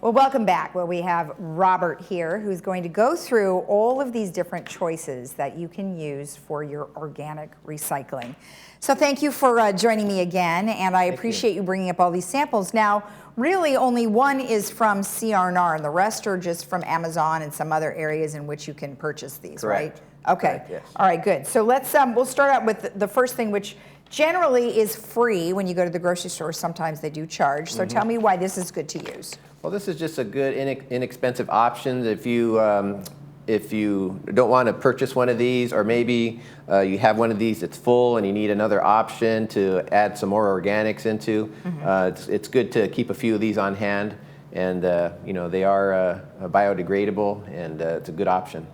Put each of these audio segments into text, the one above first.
Well, welcome back. Well, we have Robert here who's going to go through all of these different choices that you can use for your organic recycling. So thank you for joining me again, and I appreciate you bringing up all these samples. Now, really only one is from CRNR, and the rest are just from Amazon and some other areas in which you can purchase these, Correct. right? Okay. Correct, yes. All right, good. So let's, we'll start out with the first thing, which generally is free. When you go to the grocery store, sometimes they do charge. So tell me why this is good to use. Well, this is just a good inexpensive option if you don't want to purchase one of these, or maybe you have one of these that's full and you need another option to add some more organics into. It's good to keep a few of these on hand, and you know, they are biodegradable, and it's a good option.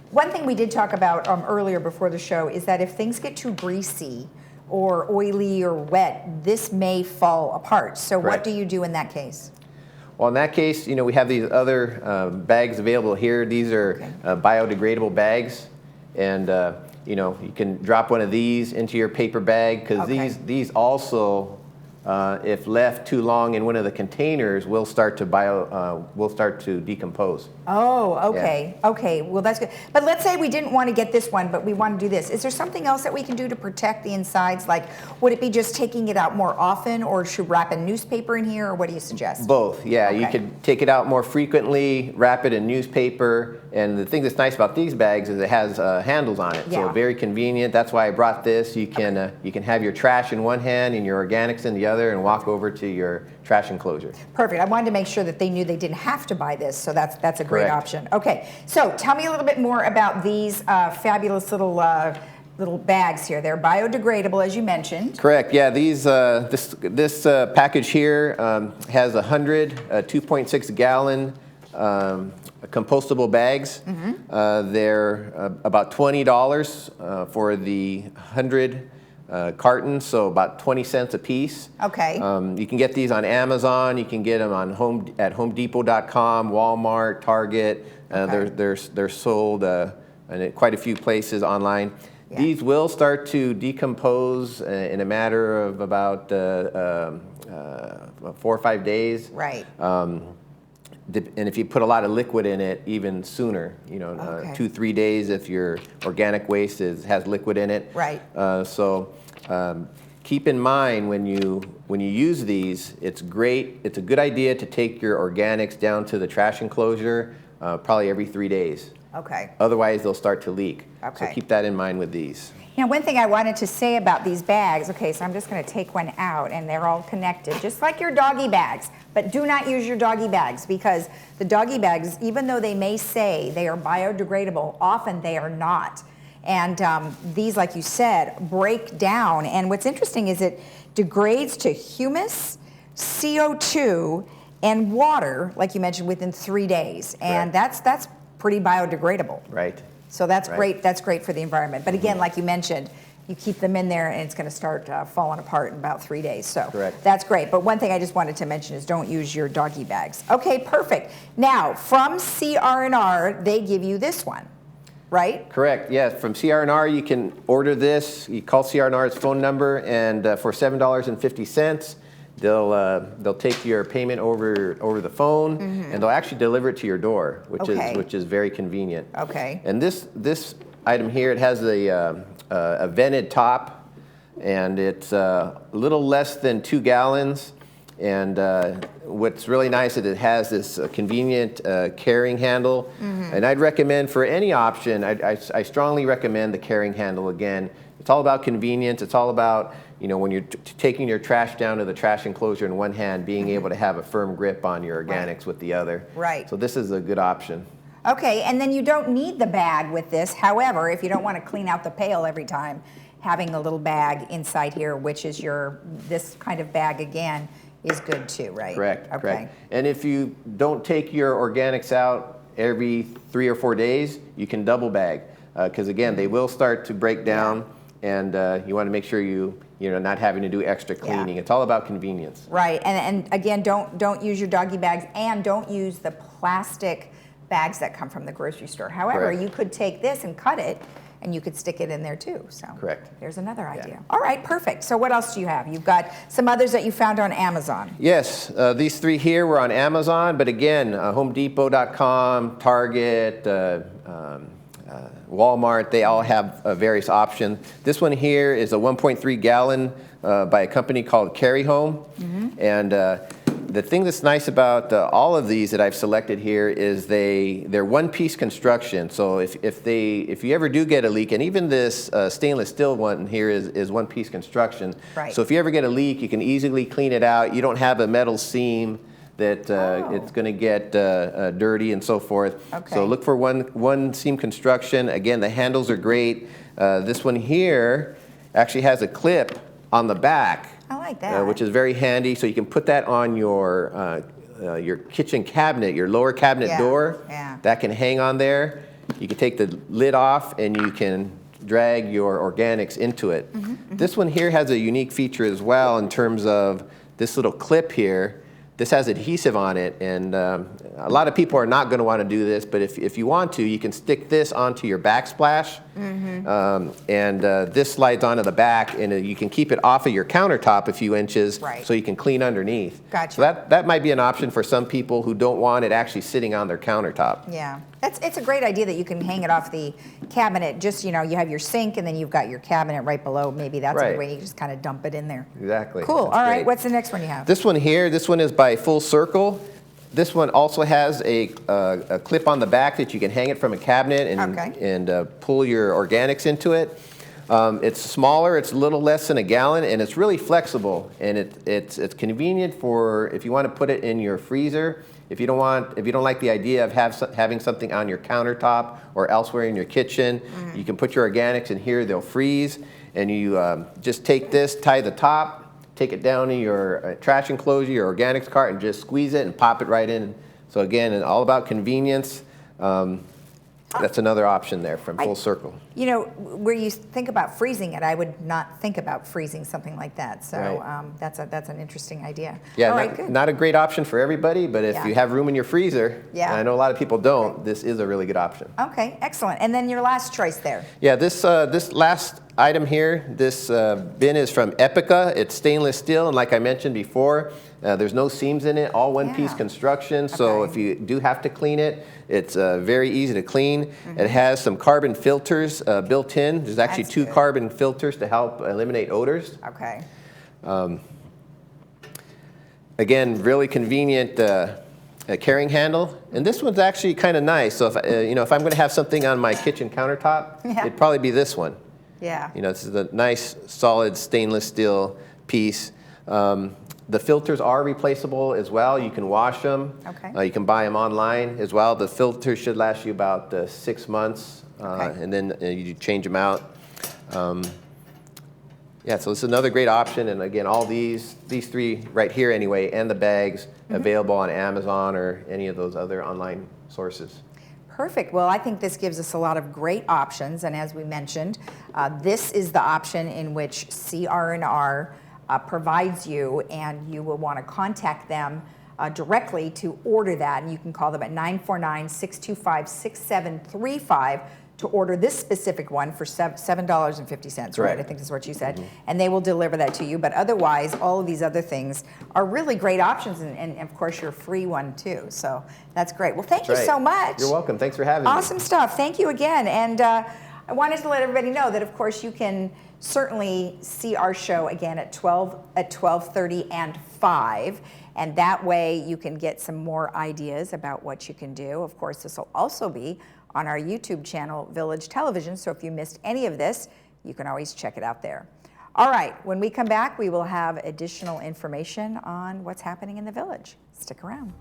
One thing we did talk about earlier before the show is that if things get too greasy or oily or wet, this may fall apart. So Correct. what do you do in that case? Well, in that case, you know, we have these other bags available here. These are biodegradable bags, and you know, you can drop one of these into your paper bag, because these also, if left too long in one of the containers, will start to decompose. Oh, okay. Yeah. Okay, well that's good. But let's say we didn't want to get this one, but we want to do this. Is there something else that we can do to protect the insides? Like, would it be just taking it out more often, or should wrap a newspaper in here, or what do you suggest? Both, yeah. Okay. You could take it out more frequently, wrap it in newspaper, and the thing that's nice about these bags is it has handles on it, so very convenient. That's why I brought this. You can have your trash in one hand and your organics in the other, and walk over to your trash enclosure. Perfect. I wanted to make sure that they knew they didn't have to buy this, so that's a great option. Okay, so tell me a little bit more about these fabulous little bags here. They're biodegradable, as you mentioned. Correct. Yeah, these this package here has 100 2.6 gallon compostable bags. They're about $20 for the 100 cartons, so about 20 cents a piece. Okay. You can get these on Amazon. You can get them on at HomeDepot.com, Walmart, Target. They're sold in quite a few places online. Yeah. These will start to decompose in a matter of about 4 or 5 days. Right. And if you put a lot of liquid in it, even sooner, you know, 2-3 days if your organic waste has liquid in it. Right. Keep in mind when you use these, it's great. It's a good idea to take your organics down to the trash enclosure probably every 3 days. Okay. Otherwise, they'll start to leak. Okay. So keep that in mind with these. Now, one thing I wanted to say about these bags, okay, so I'm just going to take one out, and they're all connected, just like your doggy bags. But do not use your doggy bags, because the doggy bags, even though they may say they are biodegradable, often they are not. And these, like you said, break down. And what's interesting is it degrades to humus, CO2, and water, like you mentioned, within 3 days. And that's pretty biodegradable. Right. So that's great. That's great for the environment. But again, like you mentioned, you keep them in there and it's going to start falling apart in about 3 days. So that's great. But one thing I just wanted to mention is don't use your doggy bags. Okay, perfect. Now, from CRNR, they give you this one, right? Correct. Yes, from CRNR, you can order this. You call CRNR's phone number, and for $7.50, they'll take your payment over the phone, and they'll actually deliver it to your door, which is very convenient. Okay. And this item here, it has a vented top, and it's a little less than 2 gallons. And what's really nice is it has this convenient carrying handle. And I'd recommend, for any option, I strongly recommend the carrying handle. Again, it's all about convenience. It's all about, you know, when you're taking your trash down to the trash enclosure in one hand, being able to have a firm grip on your organics with the other. Right. So this is a good option. Okay, and then you don't need the bag with this. However, if you don't want to clean out the pail every time, having a little bag inside here, which is this kind of bag again, is good too, right? Correct. Okay. Correct. And if you don't take your organics out every 3 or 4 days, you can double bag, because again, they will start to break down, and you want to make sure you're not having to do extra cleaning. It's all about convenience. Right. And again, don't use your doggy bags, and don't use the plastic bags that come from the grocery store. However, you could take this and cut it and you could stick it in there too. So Correct. There's another idea. All right, perfect. So what else do you have? You've got some others that you found on Amazon. Yes, these 3 here were on Amazon, but again, HomeDepot.com, Target, Walmart, they all have various options. This one here is a 1.3 gallon by a company called Carroll. And the thing that's nice about all of these that I've selected here is they're one-piece construction. So if you ever do get a leak, and even this stainless steel one here is one-piece construction. Right. So if you ever get a leak, you can easily clean it out. You don't have a metal seam that it's going to get dirty and so forth. Okay. So look for one seam construction. Again, the handles are great. This one here actually has a clip on the back. I like that. Which is very handy. So you can put that on your kitchen cabinet, your lower cabinet door. Yeah. That can hang on there. You can take the lid off and you can drag your organics into it. This one here has a unique feature as well in terms of this little clip here. This has adhesive on it, and a lot of people are not going to want to do this, but if you want to, you can stick this onto your backsplash, and this slides onto the back, and you can keep it off of your countertop a few inches, Right. so you can clean underneath. Gotcha. So that might be an option for some people who don't want it actually sitting on their countertop. Yeah, it's a great idea that you can hang it off the cabinet. Just, you have your sink and then you've got your cabinet right below. Maybe that's a Right. good way. You just kind of dump it in there. Exactly. Cool. That's All right. great. What's the next one you have? This one here, this one is by Full Circle. This one also has a clip on the back that you can hang it from a cabinet and pull your organics into it. It's smaller, it's a little less than a gallon, and it's really flexible. And it's convenient for if you want to put it in your freezer. If you don't like the idea of having something on your countertop or elsewhere in your kitchen, you can put your organics in here. They'll freeze, and you just take this, tie the top. Take it down to your trash enclosure, your organics cart, and just squeeze it and pop it right in. So again, all about convenience. That's another option there from Full Circle. Where you think about freezing it, I would not think about freezing something like that. So Right. that's an interesting idea. Yeah, All right, good. not a great option for everybody, but if you have room in your freezer, and I know a lot of people don't, this is a really good option. Okay, excellent. And then your last choice there. Yeah, this last item here, this bin is from Epica. It's stainless steel, and like I mentioned before, there's no seams in it, all one-piece construction. So if you do have to clean it, it's very easy to clean. It has some carbon filters built in. There's actually two carbon filters to help eliminate odors. Okay. Again, really convenient carrying handle, and this one's actually kind of nice. So if I'm going to have something on my kitchen countertop, it'd probably be this one. Yeah. This is a nice, solid stainless steel piece. The filters are replaceable as well. You can wash them. Okay. You can buy them online as well. The filters should last you about 6 months, and then you change them out. Yeah, so it's another great option. And again, all these 3 right here anyway, and the bags available on Amazon or any of those other online sources. Perfect. Well, I think this gives us a lot of great options. And as we mentioned, this is the option in which CRNR provides you, and you will want to contact them directly to order that. And you can call them at 949-625-6735 to order this specific one for $7.50, right? I think that's what you said. And they will deliver that to you. But otherwise, all of these other things are really great options. And of course, your free one too. So that's great. Well, thank you so much. You're welcome. Thanks for having me. Awesome stuff. Thank you again. And I wanted to let everybody know that, of course, you can certainly see our show again at 12:30 and 5. And that way you can get some more ideas about what you can do. Of course, this will also be on our YouTube channel, Village Television. So if you missed any of this, you can always check it out there. All right, when we come back, we will have additional information on what's happening in the village. Stick around.